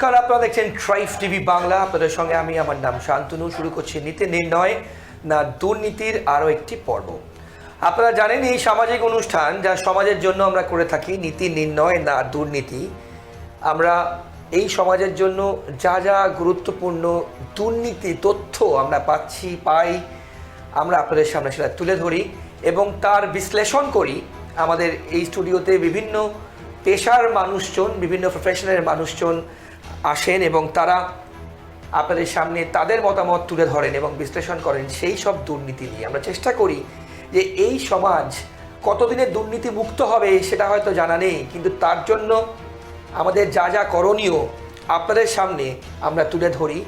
নমস্কার, আপনারা দেখছেন ট্রাইব টিভি বাংলা। আপনাদের সঙ্গে আমি, আমার নাম শান্তনু। শুরু করছি নীতি নির্ণয় না দুর্নীতির আরও একটি পর্ব। আপনারা জানেন এই সামাজিক অনুষ্ঠান যা সমাজের জন্য আমরা করে থাকি, নীতি নির্ণয় না দুর্নীতি। আমরা এই সমাজের জন্য যা যা গুরুত্বপূর্ণ দুর্নীতি তথ্য আমরা পাই, আমরা আপনাদের সামনে সেটা তুলে ধরি এবং তার বিশ্লেষণ করি। আমাদের এই স্টুডিওতে বিভিন্ন পেশার মানুষজন, বিভিন্ন প্রফেশনের মানুষজন আসেন এবং তারা আপনাদের সামনে তাদের মতামত তুলে ধরেন এবং বিশ্লেষণ করেন সেই সব দুর্নীতি নিয়ে। আমরা চেষ্টা করি যে এই সমাজ কতদিনে দুর্নীতি মুক্ত হবে সেটা হয়তো জানা নেই, কিন্তু তার জন্য আমাদের যা যা করণীয় আপনাদের সামনে আমরা তুলে ধরি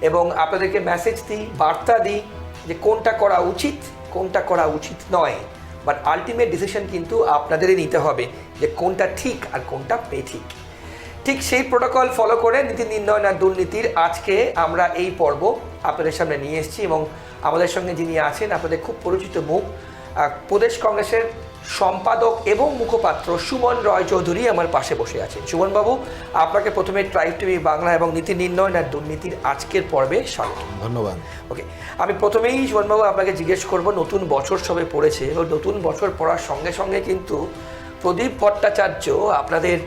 এবং আপনাদেরকে মেসেজ দিই, বার্তা দিই যে কোনটা করা উচিত, কোনটা করা উচিত নয়। বাট আলটিমেট ডিসিশন কিন্তু আপনাদেরই নিতে হবে যে কোনটা ঠিক আর কোনটা বেঠিক। ঠিক সেই প্রোটোকল ফলো করে নীতি নির্ণয় না দুর্নীতির আজকে আমরা এই পর্ব আপনাদের সামনে নিয়ে এসেছি এবং আমাদের সঙ্গে যিনি আছেন আপনাদের খুব পরিচিত মুখ, প্রদেশ কংগ্রেসের সম্পাদক এবং মুখপাত্র সুমন রয় চৌধুরী আমার পাশে বসে আছেন। সুমনবাবু, আপনাকে প্রথমে ট্রাইব টিভি বাংলা এবং নীতি নির্ণয় না দুর্নীতির আজকের পর্বে স্বাগত। ধন্যবাদ। ওকে, আমি প্রথমেই সুমনবাবু আপনাকে জিজ্ঞেস করব, নতুন বছর সবে পড়েছে এবং নতুন বছর পড়ার সঙ্গে সঙ্গে কিন্তু প্রদীপ ভট্টাচার্য আপনাদের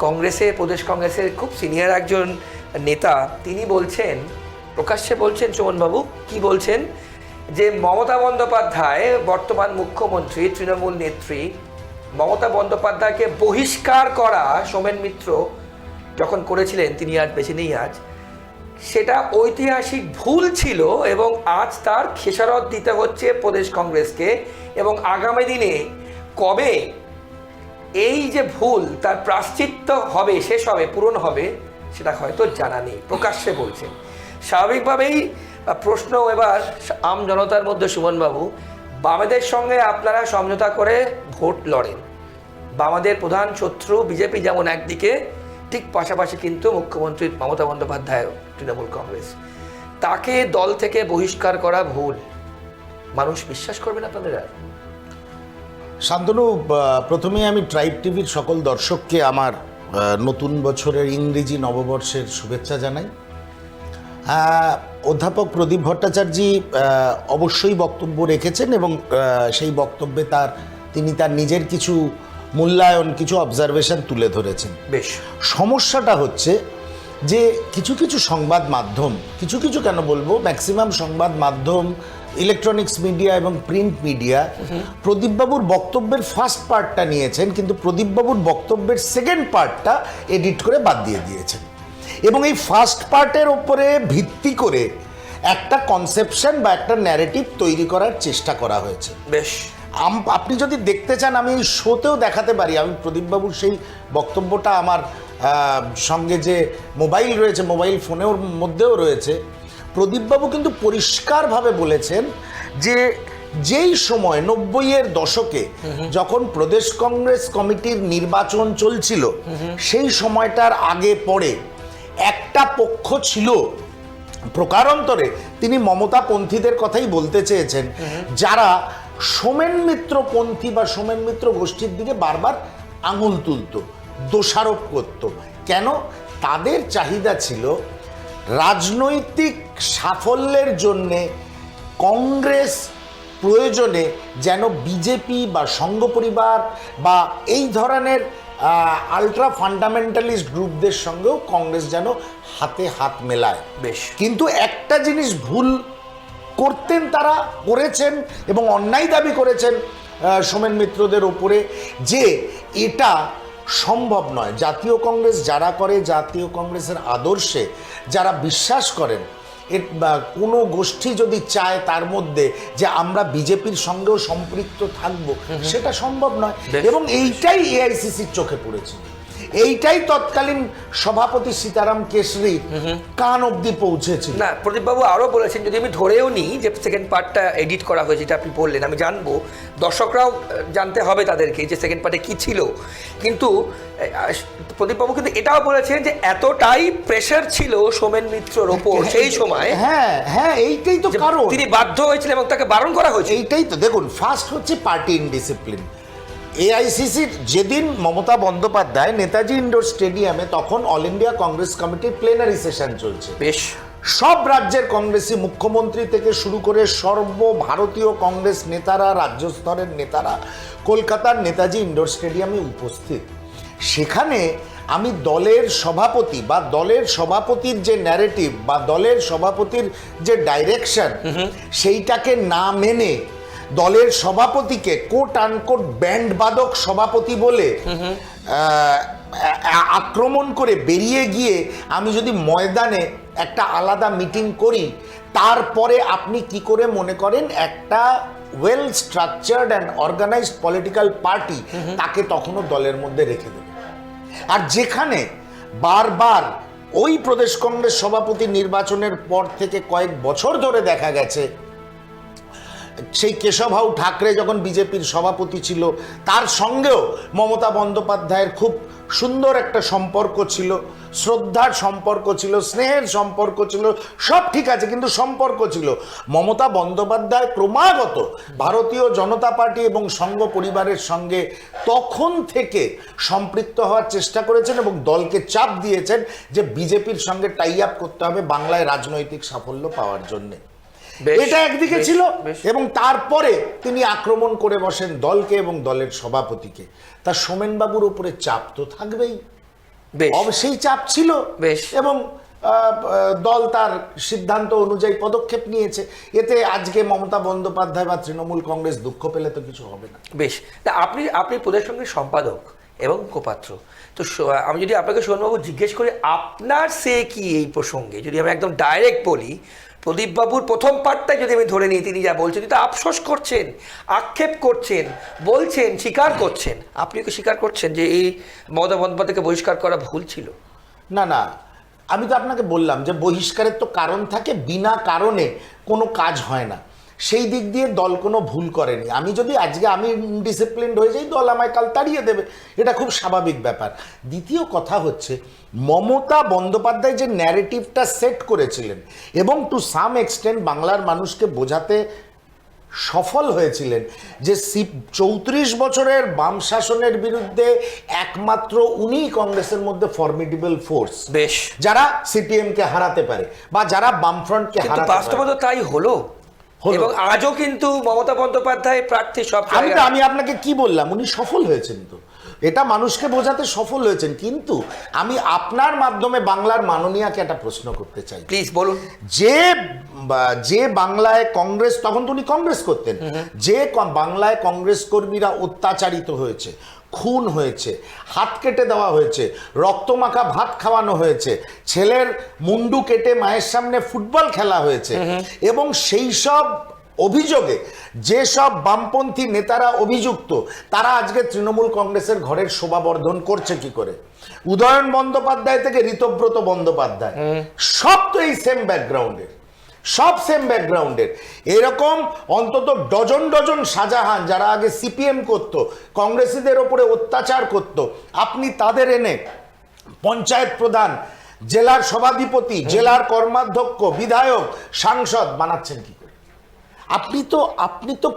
কংগ্রেসে, প্রদেশ কংগ্রেসের খুব সিনিয়র একজন নেতা, তিনি বলছেন, প্রকাশ্যে বলছেন সুমনবাবু, কি বলছেন যে মমতা বন্দ্যোপাধ্যায়, বর্তমান মুখ্যমন্ত্রী, তৃণমূল নেত্রী মমতা বন্দ্যোপাধ্যায়কে বহিষ্কার করা সোমেন মিত্র যখন করেছিলেন, তিনি আজ বেঁচে নেই, আজ সেটা ঐতিহাসিক ভুল ছিল এবং আজ তার খেসারত দিতে হচ্ছে প্রদেশ কংগ্রেসকে এবং আগামী দিনে কবে এই যে ভুল তার প্রায়শ্চিত্ত হবে, শেষ হবে, পূরণ হবে সেটা হয়তো জানা নেই, প্রকাশ্যে বলছেন। স্বাভাবিকভাবেই প্রশ্ন এবার আম জনতার মধ্যে, সুমনবাবু, বামেদের সঙ্গে আপনারা সমঝোতা করে ভোট লড়েন, বামেদের প্রধান শত্রু বিজেপি যেমন একদিকে, ঠিক পাশাপাশি কিন্তু মুখ্যমন্ত্রী মমতা বন্দ্যোপাধ্যায়, তৃণমূল কংগ্রেস, তাকে দল থেকে বহিষ্কার করা ভুল। মানুষ বিশ্বাস করবে না আপনাদের? আর শান্তনু, প্রথমেই আমি ট্রাইব টিভির সকল দর্শককে আমার নতুন বছরের ইংরেজি নববর্ষের শুভেচ্ছা জানাই। অধ্যাপক প্রদীপ ভট্টাচার্য অবশ্যই বক্তব্য রেখেছেন এবং সেই বক্তব্যে তিনি তার নিজের কিছু মূল্যায়ন, কিছু অবজারভেশন তুলে ধরেছেন। বেশ, সমস্যাটা হচ্ছে যে কিছু সংবাদ মাধ্যম, কিছু কেন বলবো, ম্যাক্সিমাম সংবাদ মাধ্যম, ইলেকট্রনিক্স মিডিয়া এবং প্রিন্ট মিডিয়া প্রদীপবাবুর বক্তব্যের ফার্স্ট পার্টটা নিয়েছেন, কিন্তু প্রদীপবাবুর বক্তব্যের সেকেন্ড পার্টটা এডিট করে বাদ দিয়ে দিয়েছেন এবং এই ফার্স্ট পার্টের ওপরে ভিত্তি করে একটা কনসেপশন বা একটা ন্যারেটিভ তৈরি করার চেষ্টা করা হয়েছে। বেশ, আপনি যদি দেখতে চান আমি এই শোতেও দেখাতে পারি, আমি প্রদীপবাবুর সেই বক্তব্যটা আমার সঙ্গে যে মোবাইল রয়েছে, মোবাইল ফোনের মধ্যেও রয়েছে। প্রদীপবাবু কিন্তু পরিষ্কারভাবে বলেছেন যে যেই সময় 90-এর দশকে যখন প্রদেশ কংগ্রেস কমিটির নির্বাচন চলছিল, সেই সময়টার আগে পরে একটা পক্ষ ছিল, প্রকারান্তরে তিনি মমতাপন্থীদের কথাই বলতে চেয়েছেন, যারা সোমেন মিত্র পন্থী বা সোমেন মিত্র গোষ্ঠীর দিকে বারবার আঙুল তুলত, দোষারোপ করত। কেন? তাদের চাহিদা ছিল রাজনৈতিক সাফল্যের জন্যে কংগ্রেস প্রয়োজনে যেন বিজেপি বা সংঘ পরিবার বা এই ধরনের আলট্রা ফান্ডামেন্টালিস্ট গ্রুপদের সঙ্গেও কংগ্রেস যেন হাতে হাত মেলায়। বেশ, কিন্তু একটা জিনিস ভুল করতেন, তারা করেছেন এবং অন্যায় দাবি করেছেন সোমেন মিত্রদের ওপরে, যে এটা সম্ভব নয়। জাতীয় কংগ্রেস যারা করে, জাতীয় কংগ্রেসের আদর্শে যারা বিশ্বাস করেন, কোনো গোষ্ঠী যদি চায় তার মধ্যে যে আমরা বিজেপির সঙ্গেও সম্পৃক্ত থাকব, সেটা সম্ভব নয় এবং এইটাই এআইসিসির চোখে পড়েছিল। এইটাই তৎকালীন সভাপতি সীতারাম কেশরী কান অবধি পৌঁছেছিল। না, প্রদীপবাবু আরও বলেছেন, যদি আমি ধরেও নিই যে সেকেন্ড পার্টটা এডিট করা হয়েছে, যেটা আপনি বললেন, আমি জানবো, দর্শকরাও জানতে হবে তাদেরকে যে সেকেন্ড পার্টে কী ছিল, কিন্তু প্রদীপবাবু কিন্তু এটাও বলেছেন যে এতটাই প্রেশার ছিল সোমেন মিত্রর ওপর সেই সময়, হ্যাঁ এইটাই তো কারণ, তিনি বাধ্য হয়েছিলেন এবং তাকে বারণ করা হয়েছে। এইটাই তো দেখুন, ফার্স্ট হচ্ছে পার্টি ইনডিসিপ্লিন। এআইসিসির যেদিন মমতা বন্দ্যোপাধ্যায় নেতাজি ইন্ডোর স্টেডিয়ামে, তখন অল ইন্ডিয়া কংগ্রেস কমিটির প্লেনারি সেশন চলছে, বেশ, সব রাজ্যের কংগ্রেসি মুখ্যমন্ত্রী থেকে শুরু করে সর্বভারতীয় কংগ্রেস নেতারা, রাজ্য স্তরের নেতারা কলকাতার নেতাজি ইন্ডোর স্টেডিয়ামে উপস্থিত। সেখানে আমি দলের সভাপতি বা দলের সভাপতির যে ন্যারেটিভ বা দলের সভাপতির যে ডাইরেকশন, সেইটাকে না মেনে দলের সভাপতিকে কোট আনকোট ব্যান্ড বাদক সভাপতি বলে আক্রমণ করে বেরিয়ে গিয়ে আমি যদি ময়দানে একটা আলাদা মিটিং করি, তারপরে আপনি কি করে মনে করেন একটা well structured and organised political party তাকে তখনও দলের মধ্যে রেখে দেবে? আর যেখানে বারবার ওই প্রদেশ কংগ্রেস সভাপতি নির্বাচনের পর থেকে কয়েক বছর ধরে দেখা গেছে, সেই কেশববাবু ঠাকরে যখন বিজেপির সভাপতি ছিল, তার সঙ্গেও মমতা বন্দ্যোপাধ্যায়ের খুব সুন্দর একটা সম্পর্ক ছিল, শ্রদ্ধার সম্পর্ক ছিল, স্নেহের সম্পর্ক ছিল, সব ঠিক আছে, কিন্তু সম্পর্ক ছিল। মমতা বন্দ্যোপাধ্যায় ক্রমাগত ভারতীয় জনতা পার্টি এবং সংঘ পরিবারের সঙ্গে তখন থেকে সম্পৃক্ত হওয়ার চেষ্টা করেছেন এবং দলকে চাপ দিয়েছেন যে বিজেপির সঙ্গে টাই আপ করতে হবে বাংলায় রাজনৈতিক সাফল্য পাওয়ার জন্যে। এটা একদিকে ছিল, এবং তারপরে তিনি আক্রমণ করে বসেন দলকে এবং দলের সভাপতিকে। তা সোমেনবাবুর উপরে চাপ তো থাকবেই, সেই চাপ ছিল, এবং দল তার সিদ্ধান্ত অনুযায়ী পদক্ষেপ নিয়েছে। এতে আজকে মমতা বন্দ্যোপাধ্যায় বা তৃণমূল কংগ্রেস দুঃখ পেলে তো কিছু হবে না। বেশ, তা আপনি প্রদেশ কংগ্রেস সম্পাদক এবং মুখপাত্র, তো আমি যদি আপনাকে সোমেনবাবু জিজ্ঞেস করি আপনার সে কি এই প্রসঙ্গে, যদি আমি একদম ডাইরেক্ট বলি, প্রদীপবাবুর প্রথম পার্টটাই যদি আমি ধরে নিই, তিনি যা বলছেন, তিনি তো আফসোস করছেন, আক্ষেপ করছেন, বলছেন, স্বীকার করছেন, আপনি কি স্বীকার করছেন যে এই মমতা বন্দ্যোপাধ্যায়কে বহিষ্কার করা ভুল ছিল? না না, আমি তো আপনাকে বললাম যে বহিষ্কারের তো কারণ থাকে, বিনা কারণে কোনো কাজ হয় না। সেই দিক দিয়ে দল কোনো ভুল করেনি। আমি যদি আজকে আমি ডিসিপ্লিনড হয়ে যাই, দল আমায় কাল তাড়িয়ে দেবে, এটা খুব স্বাভাবিক ব্যাপার। দ্বিতীয় কথা হচ্ছে, মমতা বন্দ্যোপাধ্যায় যে ন্যারেটিভটা সেট করেছিলেন এবং টু সাম এক্সটেন্ট বাংলার মানুষকে বোঝাতে সফল হয়েছিলেন যে 34 বছরের বাম শাসনের বিরুদ্ধে একমাত্র উনিই কংগ্রেসের মধ্যে ফর্মিডেবল ফোর্স, বেশ, যারা সিপিএম কে হারাতে পারে বা যারা বামফ্রন্টকে হারাতে পারে। বাস্তবতা তাই হলো, এবং আজও কিন্তু মমতা বন্দ্যোপাধ্যায় প্রার্থী সব। আমি আপনাকে কি বললাম, উনি সফল হয়েছেন, তো এটা মানুষকে বোঝাতে সফল হয়েছেন। কিন্তু আমি আপনার মাধ্যমে বাংলার মাননীয়াকে একটা প্রশ্ন করতে চাই, প্লিজ বলুন। যে বাংলায় কংগ্রেস, তখন তো উনি কংগ্রেস করতেন, যে বাংলায় কংগ্রেস কর্মীরা অত্যাচারিত হয়েছে, খুন হয়েছে, হাত কেটে দেওয়া হয়েছে, রক্তমাখা ভাত খাওয়ানো হয়েছে, ছেলের মুন্ডু কেটে মায়ের সামনে ফুটবল খেলা হয়েছে, এবং সেই সব অভিযোগে যেসব বামপন্থী নেতারা অভিযুক্ত, তারা আজকে তৃণমূল কংগ্রেসের ঘরের শোভাবর্ধন করছে কি করে? উদয়ন বন্দ্যোপাধ্যায় থেকে ঋতব্রত বন্দ্যোপাধ্যায়, সব তো এই সেম ব্যাকগ্রাউন্ডের, সব সেম ব্যাকগ্রাউন্ডের। এরকম অন্তত ডজন ডজন শাহজাহান যারা আগে সিপিএম করতো, কংগ্রেসীদের ওপরে অত্যাচার করত, আপনি তাদের এনে পঞ্চায়েত প্রধান, জেলার সভাধিপতি, জেলার কর্মাধ্যক্ষ, বিধায়ক, সাংসদ বানাচ্ছেন কি করে? আপনি তো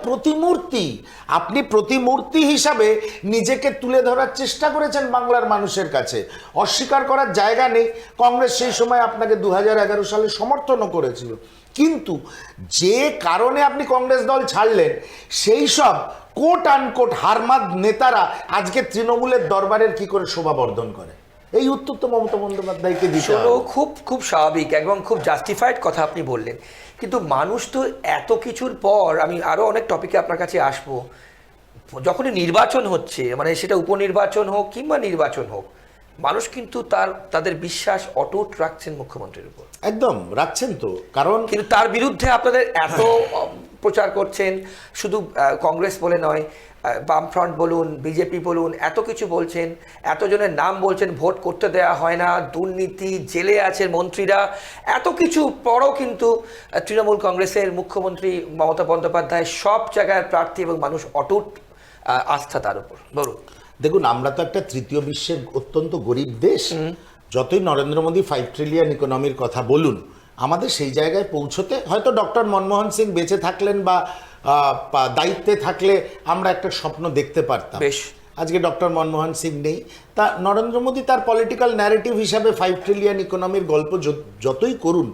প্রতিমূর্তি হিসাবে নিজেকে তুলে ধরার চেষ্টা করেছেন বাংলার মানুষের কাছে, অস্বীকার করার জায়গা নেই। কংগ্রেস সেই সময় আপনাকে 2011 সালে সমর্থনও করেছিল, কিন্তু যে কারণে আপনি কংগ্রেস দল ছাড়লেন, সেই সব কোট আনকোট হারমাদ নেতারা আজকে তৃণমূলের দরবারের কি করে শোভাবর্ধন করে? এই উত্তর তো মমতা বন্দ্যোপাধ্যায়কে দিতে হবে। খুব স্বাভাবিক এবং খুব জাস্টিফাইড কথা আপনি বললেন, কিন্তু মানুষ তো এত কিছুর পর, আমি আরো অনেক টপিকে আপনার কাছে আসবো, যখনই নির্বাচন হচ্ছে, মানে সেটা উপনির্বাচন হোক কিংবা নির্বাচন হোক, মানুষ কিন্তু তাদের বিশ্বাস অটুট রাখছেন মুখ্যমন্ত্রীর উপর। একদম রাখছেন তো, কারণ কিন্তু তার বিরুদ্ধে আপনাদের এত প্রচার করছেন, শুধু কংগ্রেস বলে নয়, বামফ্রন্ট বলুন, বিজেপি বলুন, এত কিছু বলছেন, এতজনের নাম বলছেন, ভোট করতে দেওয়া হয় না, দুর্নীতি, জেলে আছে মন্ত্রীরা, এত কিছু পরও কিন্তু তৃণমূল কংগ্রেসের মুখ্যমন্ত্রী মমতা বন্দ্যোপাধ্যায় সব জায়গায় প্রার্থী এবং মানুষ অটুট আস্থা তার উপর। বলুন। দেখুন, আমরা তো একটা তৃতীয় বিশ্বের অত্যন্ত গরিব দেশ। যতই নরেন্দ্র মোদী 5 ট্রিলিয়ন ইকোনমির কথা বলুন, আমাদের সেই জায়গায় পৌঁছতে হয়তো ডক্টর মনমোহন সিং বেঁচে থাকলেন বা দায়িত্বে থাকলে আমরা একটা স্বপ্ন দেখতে পারতাম। বেশ, আজকে ডক্টর মনমোহন সিং নেই, তা নরেন্দ্র মোদী তার পলিটিক্যাল ন্যারেটিভ হিসাবে 5 ট্রিলিয়ন ইকোনমির গল্প যতই করুন,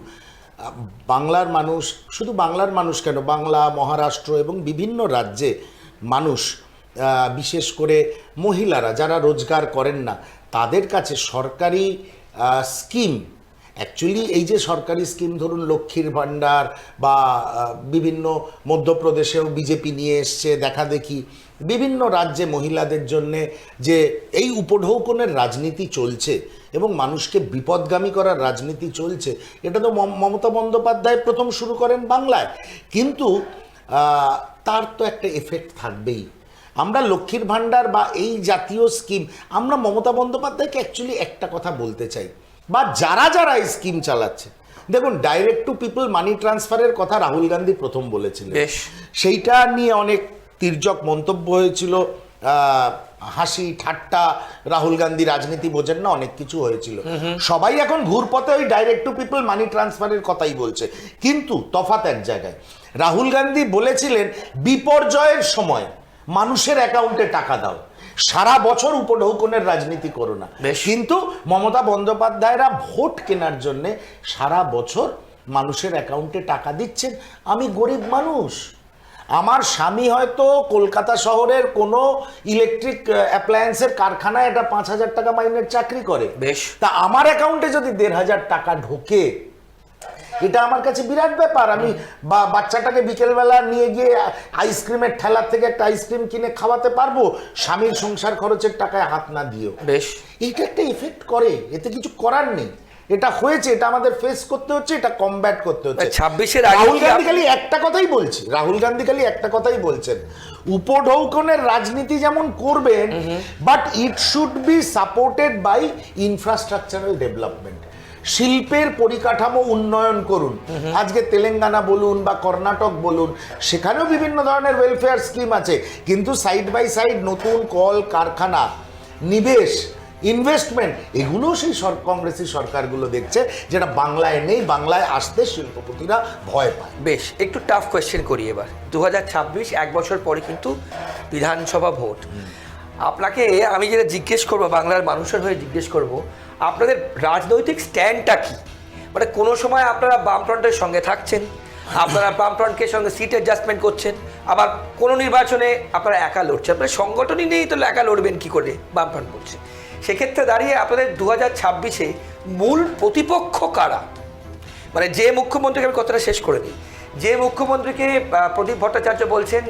বাংলার মানুষ, শুধু বাংলার মানুষ কেন, বাংলা, মহারাষ্ট্র এবং বিভিন্ন রাজ্যে মানুষ, বিশেষ করে মহিলারা যারা রোজগার করেন না, তাদের কাছে সরকারি স্কিম, অ্যাকচুয়ালি এই যে সরকারি স্কিম ধরুন লক্ষ্মীর ভাণ্ডার বা বিভিন্ন মধ্যপ্রদেশেও বিজেপি নিয়ে এসছে দেখা দেখি, বিভিন্ন রাজ্যে মহিলাদের জন্যে যে এই উপঢৌকনের রাজনীতি চলছে এবং মানুষকে বিপদগামী করার রাজনীতি চলছে, এটা তো মমতা বন্দ্যোপাধ্যায় প্রথম শুরু করেন বাংলায়, কিন্তু তার তো একটা এফেক্ট থাকবেই। আমরা লক্ষ্মীর ভাণ্ডার বা এই জাতীয় স্কিম, আমরা মমতা বন্দ্যোপাধ্যায়কে অ্যাকচুয়ালি একটা কথা বলতে চাই, বা যারা যারা এই স্কিম চালাচ্ছে, দেখুন ডাইরেক্ট টু পিপল মানি ট্রান্সফারের কথা রাহুল গান্ধী প্রথম বলেছিলেন, সেইটা নিয়ে অনেক তির্যক মন্তব্য হয়েছিল, হাসি ঠাট্টা, রাহুল গান্ধী রাজনীতি বোঝেন না, অনেক কিছু হয়েছিল। সবাই এখন ঘুরপথে ওই ডাইরেক্ট টু পিপল মানি ট্রান্সফারের কথাই বলছে, কিন্তু তফাৎ এক জায়গায়। রাহুল গান্ধী বলেছিলেন বিপর্যয়ের সময় মানুষের অ্যাকাউন্টে টাকা দাও, সারা বছর উপঢৌকনের রাজনীতি করো না। কিন্তু মমতা বন্দ্যোপাধ্যায়রা ভোট কেনার জন্যে সারা বছর মানুষের অ্যাকাউন্টে টাকা দিচ্ছেন। আমি গরিব মানুষ, আমার স্বামী হয়তো কলকাতা শহরের কোনো ইলেকট্রিক অ্যাপ্লায়েন্সের কারখানায় একটা 5,000 টাকা মাইনের চাকরি করে, তা আমার অ্যাকাউন্টে যদি 1,500 টাকা ঢোকে, এটা আমার কাছে বিরাট ব্যাপার। আমি বাচ্চাটাকে বিকেলবেলা নিয়ে গিয়ে আইসক্রিমের ঠেলার থেকে একটা আইসক্রিম কিনে খাওয়াতে পারবো, স্বামীর সংসার খরচের টাকায় হাত না দিও। বেশ, এইটা একটা এফেক্ট করে, এতে কিছু করার নেই, এটা হয়েছে, এটা আমাদের ফেস করতে হচ্ছে, এটা কমব্যাট করতে হচ্ছে। 26-এর রাহুল গান্ধী খালি একটা কথাই বলছি, রাহুল গান্ধী খালি একটা কথাই বলছেন, উপঢৌকনের রাজনীতি যেমন করবেন, but it should be supported by infrastructural development. শিল্পের পরিকাঠামো উন্নয়ন করুন। আজকে তেলেঙ্গানা বলুন বা কর্ণাটক বলুন, সেখানেও বিভিন্ন ধরনের ওয়েলফেয়ার স্কিম আছে, কিন্তু সাইড বাই সাইড নতুন কল কারখানা, নিবেশ, ইনভেস্টমেন্ট, এগুলো সেই কংগ্রেসি সরকারগুলো দেখছে, যেটা বাংলায় নেই। বাংলায় আসতে শিল্পপতিরা ভয় পায়। বেশ, একটু টাফ কোয়েশ্চেন করি এবার। 2026, এক বছর পরে কিন্তু বিধানসভা ভোট। আপনাকে আমি যেটা জিজ্ঞেস করবো, বাংলার মানুষের হয়ে জিজ্ঞেস করব, আপনাদের রাজনৈতিক স্ট্যান্ডটা কি? মানে কোনো সময় আপনারা বামফ্রন্টের সঙ্গে থাকছেন, আপনারা বামফ্রন্টকে সঙ্গে সিট অ্যাডজাস্টমেন্ট করছেন, আবার কোনো নির্বাচনে আপনারা একা লড়ছেন। আপনার সংগঠনই নেই তো একা লড়বেন কী করে, বামফ্রন্ট বলছে। সেক্ষেত্রে দাঁড়িয়ে আপনাদের 2026-এ মূল প্রতিপক্ষ কারা? মানে যে মুখ্যমন্ত্রীকে, আমি কথাটা শেষ করে দিই, যে মুখ্যমন্ত্রীকে প্রদীপ ভট্টাচার্য বলছেন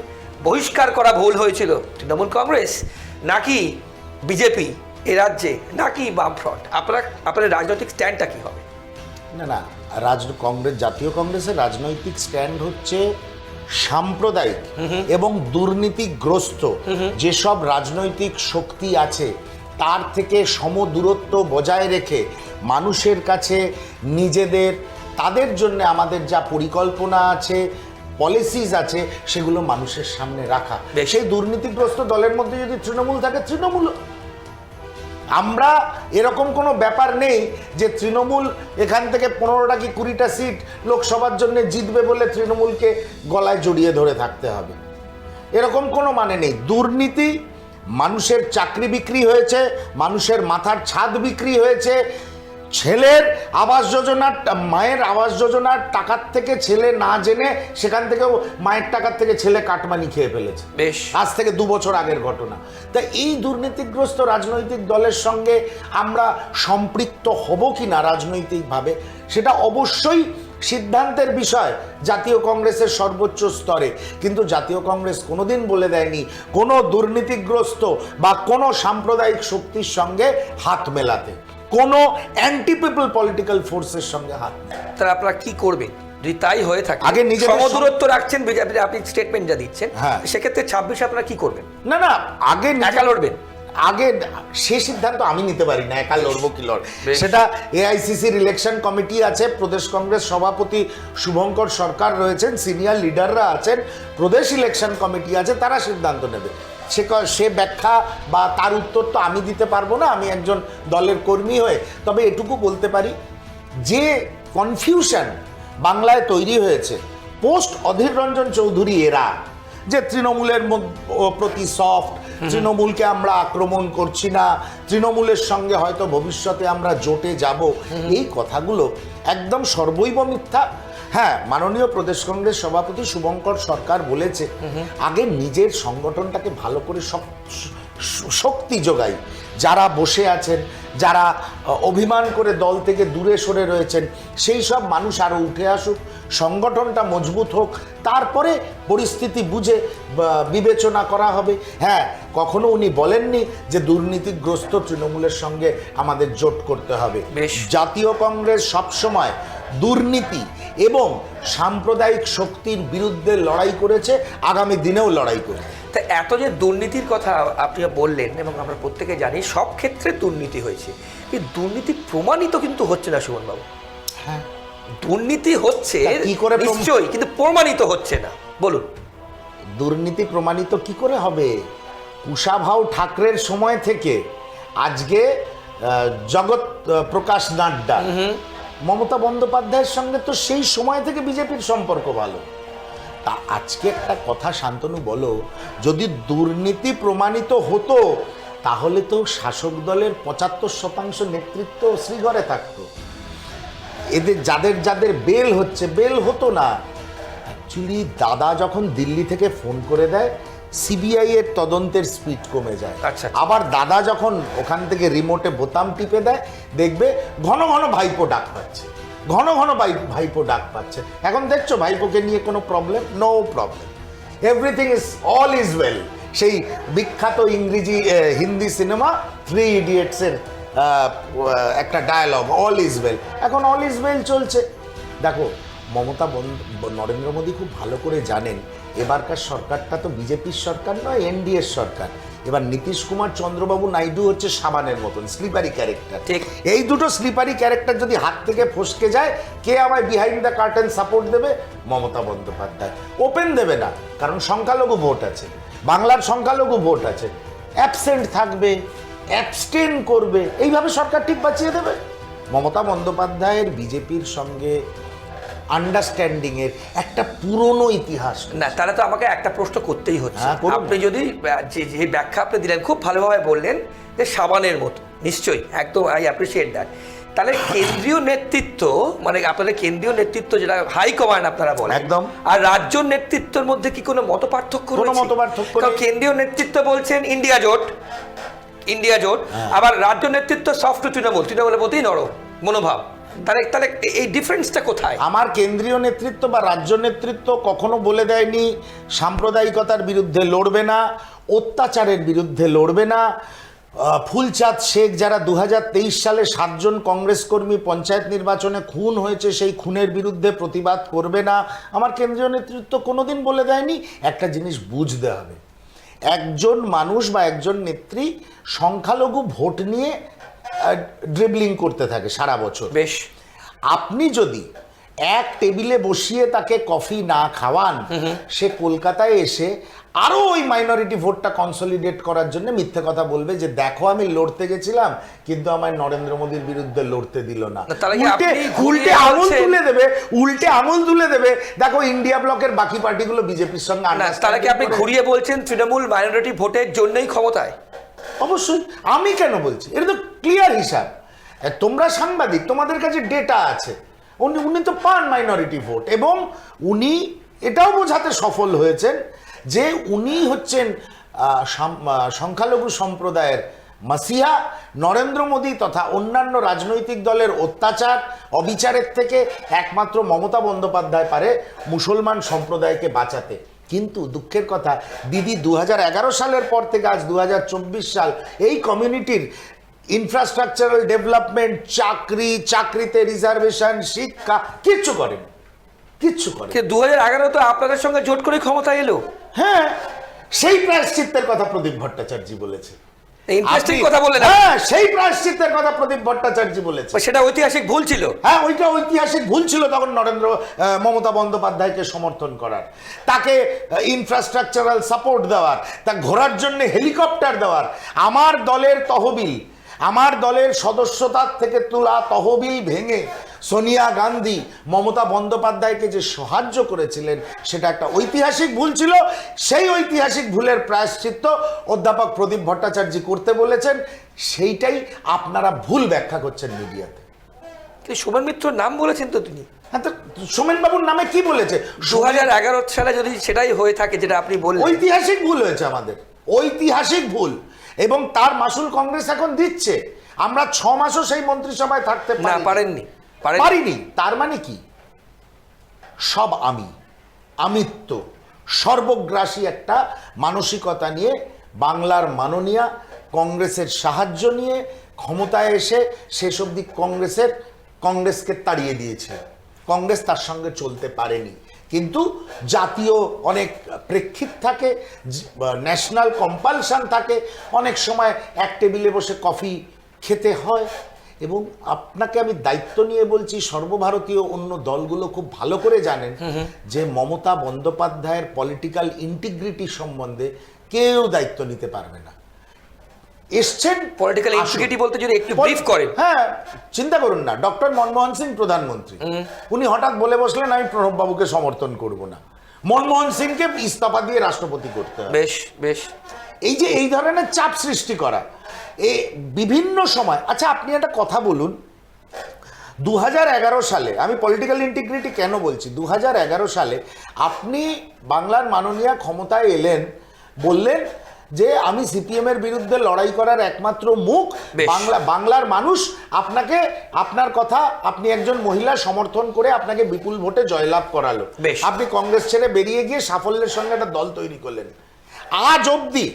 বহিষ্কার করা ভুল হয়েছিল, তৃণমূল কংগ্রেস নাকি বিজেপি এ রাজ্যে, নাকি বামফ্রন্ট, আপনাদের রাজনৈতিক স্ট্যান্ডটা কী হবে? না, কংগ্রেস, জাতীয় কংগ্রেসের রাজনৈতিক স্ট্যান্ড হচ্ছে সাম্প্রদায়িক এবং দুর্নীতিগ্রস্ত যেসব রাজনৈতিক শক্তি আছে তার থেকে সমদূরত্ব বজায় রেখে মানুষের কাছে নিজেদের, তাদের জন্য আমাদের যা পরিকল্পনা আছে, পলিসিস আছে, সেগুলো মানুষের সামনে রাখা। সেই দুর্নীতিগ্রস্ত দলের মধ্যে যদি তৃণমূল থাকে, তৃণমূল, আমরা এরকম কোনো ব্যাপার নেই যে তৃণমূল এখান থেকে 15টা কি 20টা সিট লোকসভার জন্য জিতবে বলে তৃণমূলকে গলায় জড়িয়ে ধরে থাকতে হবে, এরকম কোনো মানে নেই। দুর্নীতি, মানুষের চাকরি বিক্রি হয়েছে, মানুষের মাথার ছাদ বিক্রি হয়েছে, ছেলের আবাস যোজনার, মায়ের আবাস যোজনার টাকার থেকে ছেলে না জেনে সেখান থেকেও মায়ের টাকার থেকে ছেলে কাটমানি খেয়ে ফেলেছে। বেশ, আজ থেকে 2 বছর আগের ঘটনা। তা এই দুর্নীতিগ্রস্ত রাজনৈতিক দলের সঙ্গে আমরা সম্পৃক্ত হব কি না রাজনৈতিকভাবে, সেটা অবশ্যই সিদ্ধান্তের বিষয় জাতীয় কংগ্রেসের সর্বোচ্চ স্তরে। কিন্তু জাতীয় কংগ্রেস কোনোদিন বলে দেয়নি কোনো দুর্নীতিগ্রস্ত বা কোনো সাম্প্রদায়িক শক্তির সঙ্গে হাত মেলাতে, কোনো অ্যান্টি পিপল পলিটিক্যাল ফোর্সের সঙ্গে হাত নেই। তাহলে আপনারা কি করবেন যদি তাই হয়ে থাকে? আগে নিজের সমদূরত্ব রাখছেন, আপনি স্টেটমেন্ট যা দিচ্ছেন, সেক্ষেত্রে 26 আপনারা কি করবেন? না, আগে একা লড়বেন। আগে সে সিদ্ধান্ত আমি নিতে পারি না, একা লড়বো কি লড়, সেটা এআইসিসির ইলেকশন কমিটি আছে, প্রদেশ কংগ্রেস সভাপতি শুভঙ্কর সরকার রয়েছেন, সিনিয়র লিডাররা আছেন, প্রদেশ ইলেকশন কমিটি আছে, তারা সিদ্ধান্ত নেবে। সে ব্যাখ্যা বা তার উত্তর তো আমি দিতে পারবো না, আমি একজন দলের কর্মী হয়ে। তবে এটুকু বলতে পারি যে কনফিউশন বাংলায় তৈরি হয়েছে পোস্ট অধীর রঞ্জন চৌধুরী এরা, যে তৃণমূলের প্রতি সফট, তৃণমূলকে আমরা আক্রমণ করছি না, তৃণমূলের সঙ্গে হয়তো ভবিষ্যতে আমরা জোটে যাব, এই কথাগুলো একদম সর্বৈব মিথ্যা। হ্যাঁ, মাননীয় প্রদেশ কংগ্রেস সভাপতি শুভঙ্কর সরকার বলেছে আগে নিজের সংগঠনটাকে ভালো করে শক্তি যোগাই, যারা বসে আছেন, যারা অভিমান করে দল থেকে দূরে সরে রয়েছেন, সেই সব মানুষ আরও উঠে আসুক, সংগঠনটা মজবুত হোক, তারপরে পরিস্থিতি বুঝে বিবেচনা করা হবে। হ্যাঁ, কখনো উনি বলেননি যে দুর্নীতিগ্রস্ত তৃণমূলের সঙ্গে আমাদের জোট করতে হবে। জাতীয় কংগ্রেস সবসময় দুর্নীতি এবং সাম্প্রদায়িক শক্তির বিরুদ্ধে লড়াই করেছে, আগামী দিনেও লড়াই করবে। তা এত যে দুর্নীতির কথা আপনি বললেন এবং আমরা প্রত্যেকে জানি সব ক্ষেত্রে দুর্নীতি হয়েছে, এই দুর্নীতি প্রমাণিত কিন্তু হচ্ছে না সুমনবাবু। হ্যাঁ, দুর্নীতি হচ্ছে কি করে নিশ্চয়ই, কিন্তু প্রমাণিত হচ্ছে না। বলুন, দুর্নীতি প্রমাণিত কি করে হবে? কুশাভাউ ঠাকরের সময় থেকে আজকে জগৎ প্রকাশ নাড্ডা, মমতা বন্দ্যোপাধ্যায়ের সঙ্গে তো সেই সময় থেকে বিজেপির সম্পর্ক ভালো। তা আজকে একটা কথা শান্তনু বলো, যদি দুর্নীতি প্রমাণিত হতো তাহলে তো শাসক দলের ৭৫% নেতৃত্ব শ্রীঘরে থাকতো। এদের যাদের যাদের বেল হচ্ছে, বেল হতো না। অ্যাকচুয়ালি দাদা যখন দিল্লি থেকে ফোন করে দেয়, সিবিআই এর তদন্তের স্পিড কমে যায়। আচ্ছা। আবার দাদা যখন ওখান থেকে রিমোটে বোতাম টিপে দেয়, দেখবে ঘন ঘন ভাইপো ডাক পাচ্ছে, ঘন ঘন ভাইপো ডাক পাচ্ছে। এখন দেখছো ভাইপোকে নিয়ে কোনো problem? No problem, everything is all is well. সেই বিখ্যাত হিন্দি সিনেমা 3 ইডিয়টসের একটা ডায়ালগ, অল ইজ ওয়েল। এখন অল ইজ ওয়েল চলছে। দেখো, নরেন্দ্র মোদী খুব ভালো করে জানেন এবারকার সরকারটা তো বিজেপির সরকার নয়, এনডিএর সরকার। এবার নীতিশ কুমার চন্দ্রবাবু নাইডু হচ্ছে সাবানের মতন স্লিপারি ক্যারেক্টার। এই দুটো স্লিপারি ক্যারেক্টার যদি হাত থেকে ফসকে যায়, কে আমায় বিহাইন্ড দ্য কার্টেন সাপোর্ট দেবে? মমতা বন্দ্যোপাধ্যায়। ওপেন দেবে না, কারণ সংখ্যালঘু ভোট আছে, বাংলার সংখ্যালঘু ভোট আছে। অ্যাবসেন্ট থাকবে, অ্যাবস্টেন করবে, এইভাবে সরকার ঠিক বাঁচিয়ে দেবে। মমতা বন্দ্যোপাধ্যায়ের বিজেপির সঙ্গে আন্ডারস্ট্যান্ডিং এর একটা পুরনো ইতিহাস না। তাহলে তো আমাকে একটা প্রশ্ন করতেই হচ্ছে। আপনি যদি যে ব্যাখ্যা আপনি দিলেন, খুব ভালোভাবে বললেন যে সাবানের মতো, নিশ্চয়ই, একদম আই অ্যাপ্রিসিয়েট দ্যাট। তাহলে কেন্দ্রীয় নেতৃত্ব, মানে আপনাদের কেন্দ্রীয় নেতৃত্ব যেটা হাই কমান্ড আপনারা বলেন, একদম, আর রাজ্য নেতৃত্বের মধ্যে কি কোনো মত পার্থক্য রয়েছে? কোনো মত পার্থক্য নেই। কেন্দ্রীয় নেতৃত্ব বলছেন ইন্ডিয়া জোট, আবার রাজ্য নেতৃত্ব সফট তৃণমূলের প্রতি নরম মনোভাব। তাহলে এই ডিফারেন্সটা কোথায়? আমার কেন্দ্রীয় নেতৃত্ব বা রাজ্য নেতৃত্ব কখনো বলে দেয়নি সাম্প্রদায়িকতার বিরুদ্ধে লড়বে না, অত্যাচারের বিরুদ্ধে লড়বে না। ফুলচাঁদ শেখ, যারা 2023 সালে 7 জন কংগ্রেস কর্মী পঞ্চায়েত নির্বাচনে খুন হয়েছে, সেই খুনের বিরুদ্ধে প্রতিবাদ করবে না, আমার কেন্দ্রীয় নেতৃত্ব কোনোদিন বলে দেয়নি। একটা জিনিস বুঝতে হবে, একজন মানুষ বা একজন নেত্রী সংখ্যালঘু ভোট নিয়ে ড্রিবলিং করতে থাকে সারা বছর। বেশ, আপনি যদি এক টেবিলে বসিয়ে তাকে কফি না খাওয়ান, সে কলকাতায় এসে আরো ওই মাইনরিটি ভোটটা কনসলিডেট করার জন্য মিথ্যে কথা বলবে যে দেখো আমি লড়তে গেছিলাম কিন্তু আমায় নরেন্দ্র মোদীর বিরুদ্ধে লড়তে দিল না। উল্টে আঙুল তুলে দেবে দেখো ইন্ডিয়া ব্লকের বাকি পার্টিগুলো বিজেপির সঙ্গে। তাহলে কি আপনি ঘুরিয়ে বলছেন তৃণমূল মাইনরিটি ভোটের জন্যই ক্ষমতায়? অবশ্যই। আমি কেন বলছি? এটা তো ক্লিয়ার হিসাব। তোমরা সাংবাদিক, তোমাদের কাছে ডেটা আছে। উনি তো পান মাইনরিটি ভোট, এবং উনি এটাও বোঝাতে সফল হয়েছেন যে উনি হচ্ছেন সংখ্যালঘু সম্প্রদায়ের মাসিহা। নরেন্দ্র মোদী তথা অন্যান্য রাজনৈতিক দলের অত্যাচার অবিচারের থেকে একমাত্র মমতা বন্দ্যোপাধ্যায় পারে মুসলমান সম্প্রদায়কে বাঁচাতে। কিন্তু দুঃখের কথা, দিদি 2011 সালের পর থেকে আজ 2024 সাল এই কমিউনিটির ইনফ্রাস্ট্রাকচারাল ডেভেলপমেন্ট, চাকরিতে রিজার্ভেশন, শিক্ষা কিচ্ছু করেন। 2011 তো আপনাদের সঙ্গে জোট করে ক্ষমতা এলো। হ্যাঁ, সেই প্রায়শ্চিত্তের কথা প্রদীপ ভট্টাচার্য বলেছে। ইন্টারেস্টিং কথা বললেন। হ্যাঁ, সেই প্রায়শ্চিত্তের কথা প্রদীপ ভট্টাচার্য বলেছে। সেটা ঐতিহাসিক ভুল ছিল। হ্যাঁ, ওইটা ঐতিহাসিক ভুল ছিল তখন মমতা বন্দ্যোপাধ্যায়কে সমর্থন করার, তাকে ইনফ্রাস্ট্রাকচারাল সাপোর্ট দেওয়ার, তা ঘোরার জন্য হেলিকপ্টার দেওয়ার। আমার দলের তহবিল, আমার দলের সদস্যতার থেকে তোলা তহবিল ভেঙে সোনিয়া গান্ধী মমতা বন্দ্যোপাধ্যায়কে যে সাহায্য করেছিলেন সেটা একটা ঐতিহাসিক ভুল ছিল। সেই ঐতিহাসিক ভুলের প্রায়শ্চিত্ত অধ্যাপক প্রদীপ ভট্টাচার্য করতে বলেছেন, সেইটাই আপনারা ভুল ব্যাখ্যা করছেন মিডিয়াতে। সোমেন মিত্রর নাম বলেছেন তো তিনি। হ্যাঁ, তো সোমেন বাবুর নামে কি বলেছে? 2011 সালে যদি সেটাই হয়ে থাকে যেটা আপনি বললেন, ঐতিহাসিক ভুল হয়েছে আমাদের, ঐতিহাসিক ভুল, এবং তার মাসুল কংগ্রেস এখন দিচ্ছে। আমরা 6 মাসও সেই মন্ত্রিসভায় থাকতে পারিনি। তার মানে কি? সব আমিত্ব, সর্বগ্রাসী একটা মানসিকতা নিয়ে বাংলার মাননীয়া কংগ্রেসের সাহায্য নিয়ে ক্ষমতায় এসে শেষ অবধি কংগ্রেসকে তাড়িয়ে দিয়েছে। কংগ্রেস তার সঙ্গে চলতে পারেনি। কিন্তু জাতীয় অনেক প্রেক্ষিত থাকে, ন্যাশনাল কম্পালশন থাকে, অনেক সময় এক টেবিলে বসে কফি খেতে হয়। এবং আপনাকে আমি দায়িত্ব নিয়ে বলছি, সর্বভারতীয় অন্য দলগুলো খুব ভালো করে জানেন যে মমতা বন্দ্যোপাধ্যায়ের পলিটিক্যাল ইন্টিগ্রিটি সম্বন্ধে কেউ দায়িত্ব নিতে পারবে না। এসছেন পলিটিক্যাল ইন্টিগ্রিটি বলতে যদি একটু ব্রিফ করেন। হ্যাঁ, চিন্তা করুন না, ডক্টর মনমোহন সিং প্রধানমন্ত্রী, উনি হঠাৎ বলে বসলেন আমি প্রণব বাবুকে সমর্থন করব না, মনমোহন সিংকে ইস্তফা দিয়ে রাষ্ট্রপতি করতে হবে। বেশ এই যে এই ধরনের চাপ সৃষ্টি করা বিভিন্ন সময়। আচ্ছা, আপনি একটা কথা বলুন, 2011 সালে, আমি পলিটিক্যাল ইন্টিগ্রিটি কেন বলছি, 2011 সালে আপনি বাংলার মাননীয়া ক্ষমতায় এলেন, বললেন যে আমি সিপিএম এর বিরুদ্ধে লড়াই করার একমাত্র মুখ বাংলার মানুষ আপনাকে, আপনার কথা, আপনি একজন মহিলা সমর্থন করে আপনাকে বিপুল ভোটে জয়লাভ করালো। আপনি কংগ্রেস ছেড়ে বেরিয়ে গিয়ে সাফল্যের সঙ্গে একটা দল তৈরি করলেন। আজ অবধি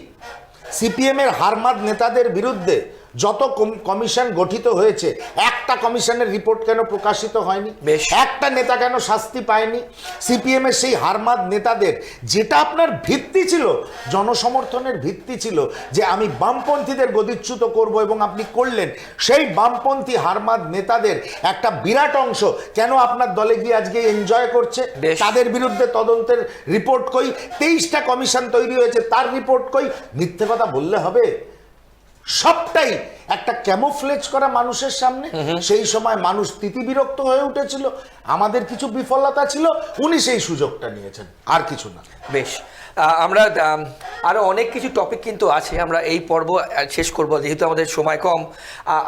সিপিএম এর হারমাদ নেতাদের বিরুদ্ধে যত কমিশন গঠিত হয়েছে, একটা কমিশনের রিপোর্ট কেন প্রকাশিত হয়নি? একটা নেতা কেন শাস্তি পায়নি? সিপিএম এর সেই হারমাদ নেতাদের, যেটা আপনার ভিত্তি ছিল, জনসমর্থনের ভিত্তি ছিল যে আমি বামপন্থীদের গদিচ্যুত করব, এবং আপনি করলেন, সেই বামপন্থী হারমাদ নেতাদের একটা বিরাট অংশ কেন আপনার দলে গিয়ে আজকে এনজয় করছে? তাদের বিরুদ্ধে তদন্তের রিপোর্ট কই? 23টা কমিশন তৈরি হয়েছে, তার রিপোর্ট কই? মিথ্যে কথা বললে হবে? সবটাই একটা ক্যামোফ্লেজ করা মানুষের সামনে। সেই সময় মানুষ তিতিবিরক্ত হয়ে উঠেছিল, আমাদের কিছু বিফলতা ছিল, উনি সেই সুযোগটা নিয়েছেন, আর কিছু না। বেশ, আমরা আরও অনেক কিছু টপিক কিন্তু আছে, আমরা এই পর্ব শেষ করব যেহেতু আমাদের সময় কম।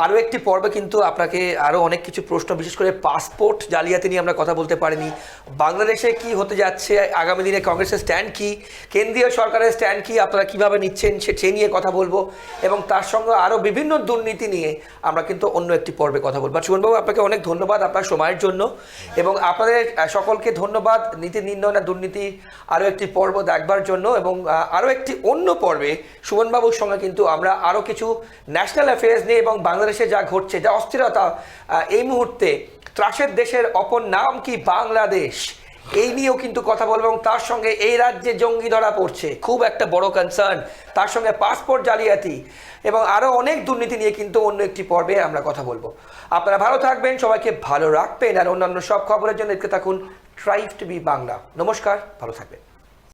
আরও একটি পর্বে কিন্তু আপনাকে আরও অনেক কিছু প্রশ্ন, বিশেষ করে পাসপোর্ট জালিয়াতি নিয়ে আমরা কথা বলতে পারিনি, বাংলাদেশে কি হতে যাচ্ছে, আগামী দিনে কংগ্রেসের স্ট্যান্ড কি, কেন্দ্রীয় সরকারের স্ট্যান্ড কি, আপনারা কীভাবে নিচ্ছেন সে নিয়ে কথা বলবো, এবং তার সঙ্গে আরও বিভিন্ন দুর্নীতি নিয়ে আমরা কিন্তু অন্য একটি পর্বে কথা বলবো। সুমনবাবু, আপনাকে অনেক ধন্যবাদ আপনার সময়ের জন্য, এবং আপনাদের সকলকে ধন্যবাদ নীতি নির্ণয় না দুর্নীতি আরও একটি পর্ব দেখবার জন্য। এবং আরও একটি অন্য পর্বে সুমনবাবুর সঙ্গে কিন্তু আমরা আরও কিছু ন্যাশনাল অ্যাফেয়ার্স নিয়ে এবং বাংলাদেশে যা ঘটছে, যা অস্থিরতা এই মুহূর্তে, ত্রাসের দেশের অপর নাম কি বাংলাদেশ, এই নিয়েও কিন্তু কথা বলবো। এবং তার সঙ্গে এই রাজ্যে জঙ্গি ধরা পড়ছে, খুব একটা বড় কনসার্ন, তার সঙ্গে পাসপোর্ট জালিয়াতি এবং আরও অনেক দুর্নীতি নিয়ে কিন্তু অন্য একটি পর্বে আমরা কথা বলবো। আপনারা ভালো থাকবেন, সবাইকে ভালো রাখবেন, আর অন্যান্য সব খবরের জন্য দেখতে থাকুন ট্রাইব টিভি বাংলা। নমস্কার, ভালো থাকবেন।